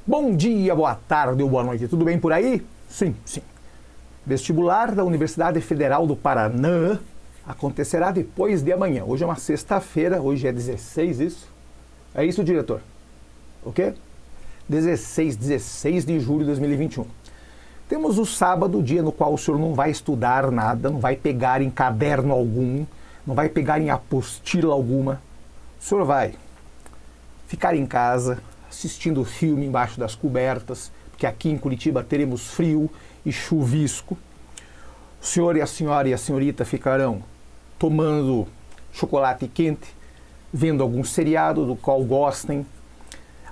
Bom dia, boa tarde ou boa noite, tudo bem por aí? Sim, sim. Vestibular da Universidade Federal do Paraná acontecerá depois de amanhã. Hoje é uma sexta-feira, hoje é 16, isso? É isso, diretor? O quê? 16 de julho de 2021. Temos o sábado, o dia no qual o senhor não vai estudar nada, não vai pegar em caderno algum, não vai pegar em apostila alguma. O senhor vai ficar em casa, assistindo filme embaixo das cobertas, porque aqui em Curitiba teremos frio e chuvisco. O senhor e a senhora e a senhorita ficarão tomando chocolate quente, vendo algum seriado do qual gostem,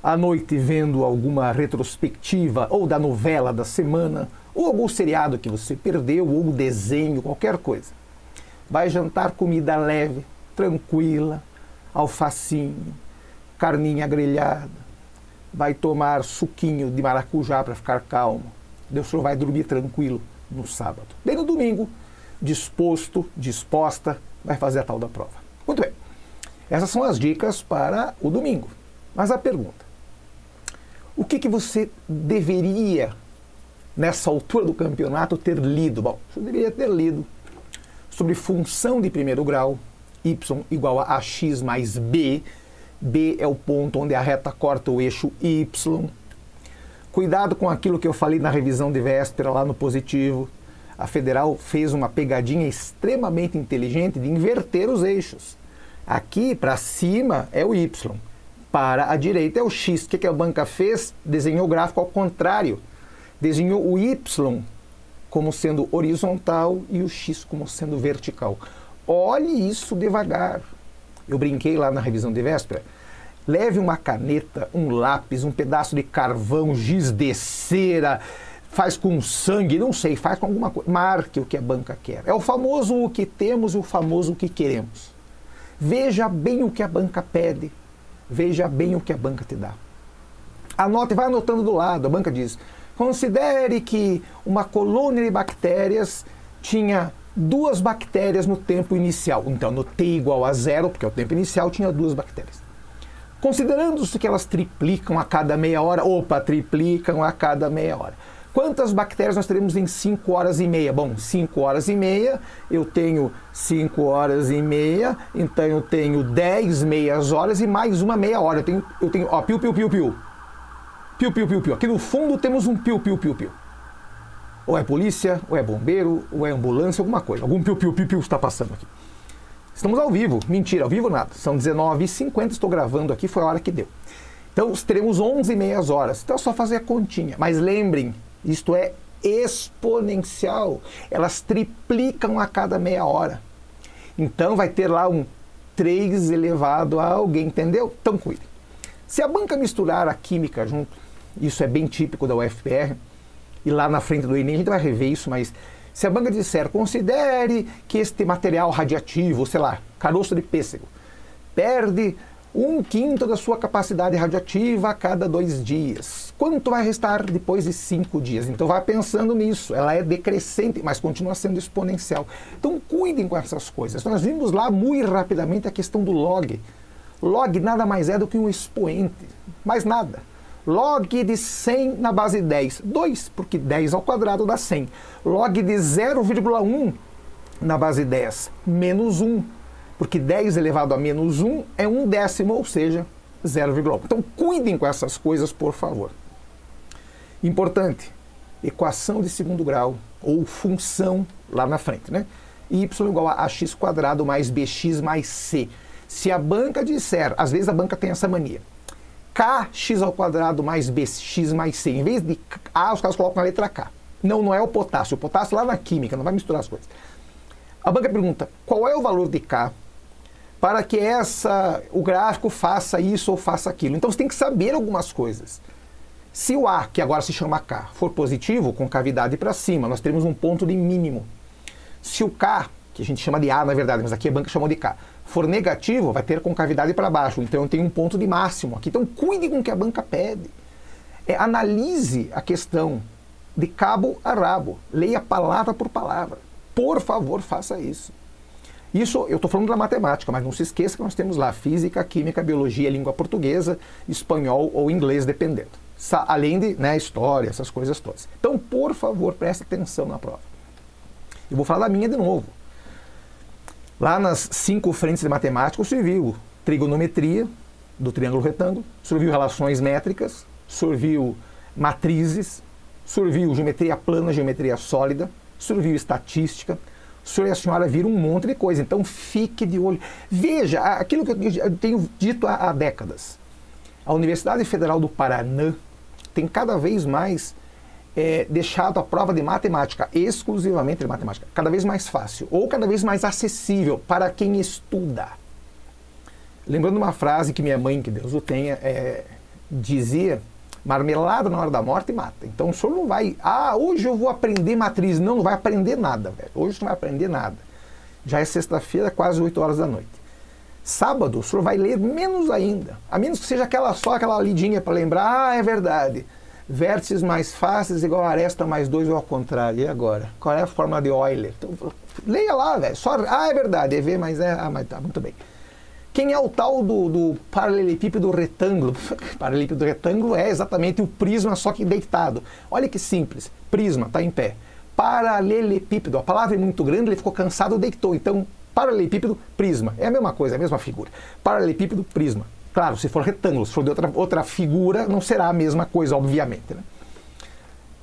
à noite vendo alguma retrospectiva ou da novela da semana, ou algum seriado que você perdeu, ou um desenho, qualquer coisa. Vai jantar comida leve, tranquila, alfacinho, carninha grelhada, vai tomar suquinho de maracujá para ficar calmo. Deus, o senhor vai dormir tranquilo no sábado. Daí no domingo, disposto, disposta, vai fazer a tal da prova. Muito bem. Essas são as dicas para o domingo. Mas a pergunta: o que você deveria, nessa altura do campeonato, ter lido? Bom, você deveria ter lido sobre função de primeiro grau, y igual a x mais b. B é o ponto onde a reta corta o eixo Y. Cuidado com aquilo que eu falei na revisão de véspera lá no positivo. A Federal fez uma pegadinha extremamente inteligente de inverter os eixos. Aqui para cima é o Y, para a direita é o X. O que a banca fez? Desenhou o gráfico ao contrário. Desenhou o Y como sendo horizontal e o X como sendo vertical. Olhe isso devagar. Eu brinquei lá na revisão de véspera. Leve uma caneta, um lápis, um pedaço de carvão, giz de cera, faz com sangue, não sei, faz com alguma coisa. Marque o que a banca quer. É o famoso o que temos e o famoso o que queremos. Veja bem o que a banca pede. Veja bem o que a banca te dá. Anote, vai anotando do lado. A banca diz: considere que uma colônia de bactérias tinha 2 bactérias no tempo inicial. Então, no t igual a 0, porque é o tempo inicial, tinha 2 bactérias. Considerando-se que elas triplicam a cada meia hora, triplicam a cada meia hora. Quantas bactérias nós teremos em 5 horas e meia? Bom, 5 horas e meia, eu tenho 5 horas e meia, então eu tenho 10 meias horas e mais uma meia hora. Eu tenho, ó, piu, piu, piu, piu. Piu, piu, piu, piu. Aqui no fundo temos um piu, piu, piu, piu. Ou é polícia, ou é bombeiro, ou é ambulância, alguma coisa. Algum piu-piu-piu-piu está passando aqui. Estamos ao vivo. Mentira, ao vivo nada. São 19h50, estou gravando aqui, foi a hora que deu. Então, teremos 11 meias horas. Então é só fazer a continha. Mas lembrem, isto é exponencial. Elas triplicam a cada meia hora. Então vai ter lá um 3 elevado a alguém, entendeu? Então cuide. Se a banca misturar a química junto, isso é bem típico da UFPR, e lá na frente do Enem a gente vai rever isso, mas se a banca disser, considere que este material radiativo, sei lá, caroço de pêssego, perde 1/5 da sua capacidade radioativa a cada 2 dias. Quanto vai restar depois de 5 dias? Então vai pensando nisso, ela é decrescente, mas continua sendo exponencial. Então cuidem com essas coisas. Nós vimos lá muito rapidamente a questão do log. Log nada mais é do que um expoente, mais nada. Log de 100 na base 10, 2, porque 10 ao quadrado dá 100. Log de 0,1 na base 10, menos 1, porque 10 elevado a menos 1 é 1/10, ou seja, 0,1. Então cuidem com essas coisas, por favor. Importante, equação de segundo grau, ou função lá na frente, né? Y igual a ax² mais bx mais c. Se a banca disser, às vezes a banca tem essa mania, kx² mais bx mais c. Em vez de A, os caras colocam a letra K. Não é o potássio. O potássio lá na química, não vai misturar as coisas. A banca pergunta, qual é o valor de K para que o gráfico faça isso ou faça aquilo? Então você tem que saber algumas coisas. Se o A, que agora se chama K, for positivo, com cavidade para cima, nós teremos um ponto de mínimo. Se o K, que a gente chama de A na verdade, mas aqui a banca chamou de K, for negativo, vai ter concavidade para baixo. Então eu tenho um ponto de máximo aqui. Então cuide com o que a banca pede. Analise a questão de cabo a rabo. Leia palavra por palavra. Por favor, faça isso. Isso eu estou falando da matemática, mas não se esqueça que nós temos lá física, química, biologia, língua portuguesa, espanhol ou inglês, dependendo. além de, né, história, essas coisas todas. Então, por favor, preste atenção na prova. Eu vou falar da minha de novo. Lá nas 5 frentes de matemática, você viu trigonometria do triângulo retângulo, você viu relações métricas, você viu matrizes, você viu geometria plana, geometria sólida, você viu estatística, o senhor e a senhora viram um monte de coisa. Então, fique de olho. Veja, aquilo que eu tenho dito há décadas. A Universidade Federal do Paraná tem cada vez mais deixado a prova de matemática, exclusivamente de matemática, cada vez mais fácil ou cada vez mais acessível para quem estuda. Lembrando uma frase que minha mãe, que Deus o tenha, dizia: marmelada na hora da morte mata. Então o senhor não vai, hoje eu vou aprender matriz. Não, não vai aprender nada, velho. Hoje você não vai aprender nada. Já é sexta-feira, quase 8 horas da noite. Sábado, o senhor vai ler menos ainda. A menos que seja só aquela lidinha para lembrar, é verdade. Vértices mais fáceis igual a aresta mais 2 ou ao contrário. E agora? Qual é a fórmula de Euler? Então, leia lá, velho. É verdade. EV mais mas tá, muito bem. Quem é o tal do paralelepípedo retângulo? Paralelepípedo retângulo é exatamente o prisma, só que deitado. Olha que simples. Prisma, está em pé. Paralelepípedo, a palavra é muito grande, ele ficou cansado, deitou. Então, paralelepípedo, prisma. É a mesma coisa, é a mesma figura. Paralelepípedo, prisma. Claro, se for retângulo, se for de outra figura, não será a mesma coisa, obviamente. Né?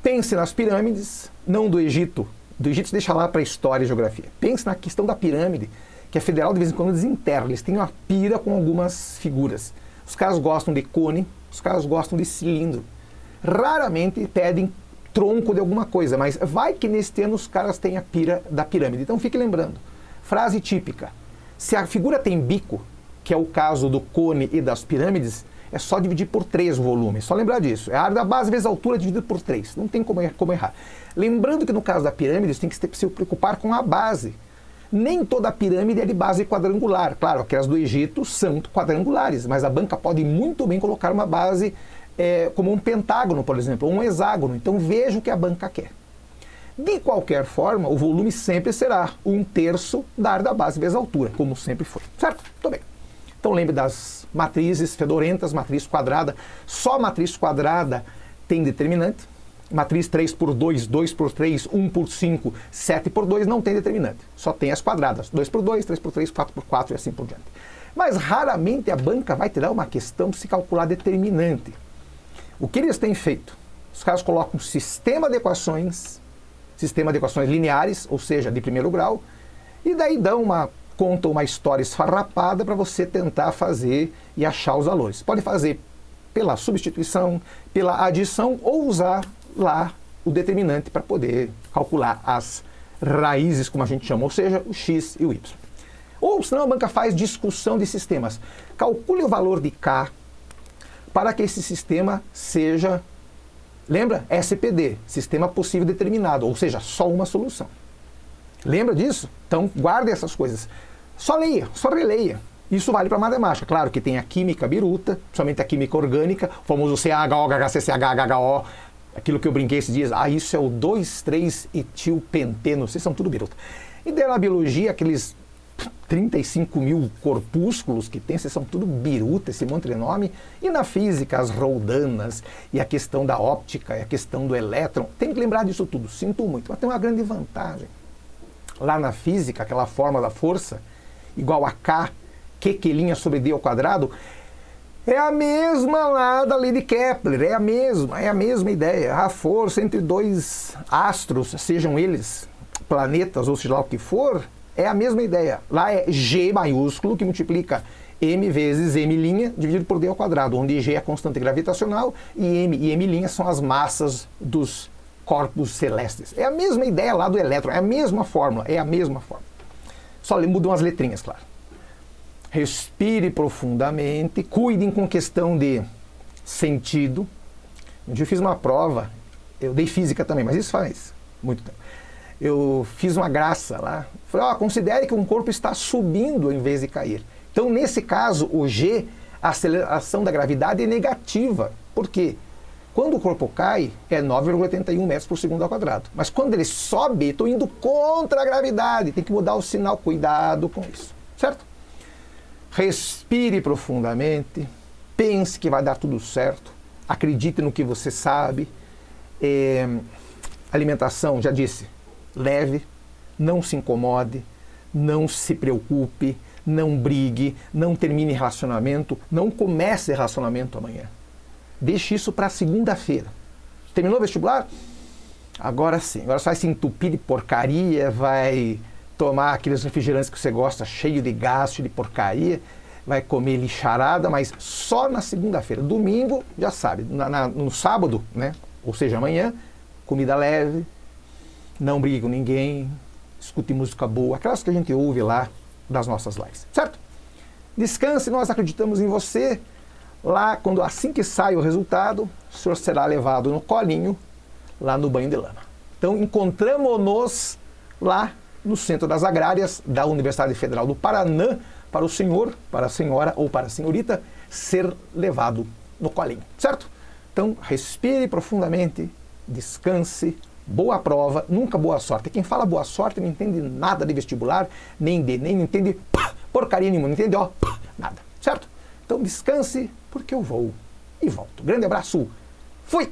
Pense nas pirâmides, não do Egito. Do Egito se deixa lá para história e geografia. Pense na questão da pirâmide, que a Federal de vez em quando desenterra. Eles têm uma pira com algumas figuras. Os caras gostam de cone, os caras gostam de cilindro. Raramente pedem tronco de alguma coisa, mas vai que neste ano os caras têm a pira da pirâmide. Então fique lembrando, frase típica: se a figura tem bico, que é o caso do cone e das pirâmides, é só dividir por 3 o volume. Só lembrar disso. É a área da base vezes a altura dividido por 3. Não tem como errar. Lembrando que no caso da pirâmide, você tem que se preocupar com a base. Nem toda a pirâmide é de base quadrangular. Claro, aquelas do Egito são quadrangulares, mas a banca pode muito bem colocar uma base como um pentágono, por exemplo, ou um hexágono. Então veja o que a banca quer. De qualquer forma, o volume sempre será 1/3 da área da base vezes a altura, como sempre foi. Certo? Muito bem. Então lembre das matrizes fedorentas, matriz quadrada. Só matriz quadrada tem determinante. Matriz 3×2, 2×3, 1×5, 7×2 não tem determinante. Só tem as quadradas. 2×2, 3×3, 4×4 e assim por diante. Mas raramente a banca vai te dar uma questão de se calcular determinante. O que eles têm feito? Os caras colocam um sistema de equações lineares, ou seja, de primeiro grau, e daí contam uma história esfarrapada para você tentar fazer e achar os valores. Pode fazer pela substituição, pela adição ou usar lá o determinante para poder calcular as raízes, como a gente chama, ou seja, o x e o y. Ou senão a banca faz discussão de sistemas. Calcule o valor de k para que esse sistema seja, lembra? SPD, sistema possível determinado, ou seja, só uma solução. Lembra disso? Então guarde essas coisas. Só leia, só releia. Isso vale para matemática. Claro que tem a química biruta, somente a química orgânica, o famoso CaHO, HCCH, aquilo que eu brinquei esses dias. Isso é o 2,3-etilpenteno. Vocês são tudo biruta. E daí na biologia, aqueles 35 mil corpúsculos que tem, vocês são tudo biruta, esse monte de nome. E na física, as roldanas, e a questão da óptica, e a questão do elétron. Tem que lembrar disso tudo, sinto muito. Mas tem uma grande vantagem. Lá na física, aquela forma da força, igual a K, Q' sobre D ao quadrado, é a mesma lá da lei de Kepler, é a mesma ideia. A força entre 2 astros, sejam eles planetas ou seja lá o que for, é a mesma ideia. Lá é G maiúsculo, que multiplica M vezes M' dividido por D ao quadrado, onde G é a constante gravitacional e M' são as massas dos corpos celestes. É a mesma ideia lá do elétron, é a mesma fórmula, Só mudam as letrinhas, claro. Respire profundamente, cuidem com questão de sentido. Um dia eu fiz uma prova, eu dei física também, mas isso faz muito tempo. Eu fiz uma graça lá, falei, considere que um corpo está subindo em vez de cair. Então, nesse caso, o G, a aceleração da gravidade é negativa. Por quê? Quando o corpo cai, é 9,81 metros por segundo ao quadrado. Mas quando ele sobe, estou indo contra a gravidade. Tem que mudar o sinal, cuidado com isso. Certo? Respire profundamente, pense que vai dar tudo certo. acredite no que você sabe. Alimentação, já disse, leve, não se incomode, não se preocupe, não brigue, não termine relacionamento, não comece relacionamento amanhã. Deixe isso para segunda-feira. Terminou o vestibular? Agora sim, agora você vai se entupir de porcaria, vai tomar aqueles refrigerantes que você gosta, cheio de gás, cheio de porcaria, vai comer lixarada, mas só na segunda-feira. Domingo, já sabe, no sábado, né? Ou seja, amanhã, comida leve, não brigue com ninguém, escute música boa, aquelas que a gente ouve lá das nossas lives, certo? Descanse, nós acreditamos em você. Lá, assim que sai o resultado, o senhor será levado no colinho, lá no banho de lama. Então, encontramos-nos lá no Centro das Agrárias da Universidade Federal do Paraná, para o senhor, para a senhora ou para a senhorita ser levado no colinho, certo? Então, respire profundamente, descanse, boa prova, nunca boa sorte. Quem fala boa sorte não entende nada de vestibular, nem entende porcaria nenhuma, não entende nada, certo? Então, descanse, porque eu vou e volto. Grande abraço, fui!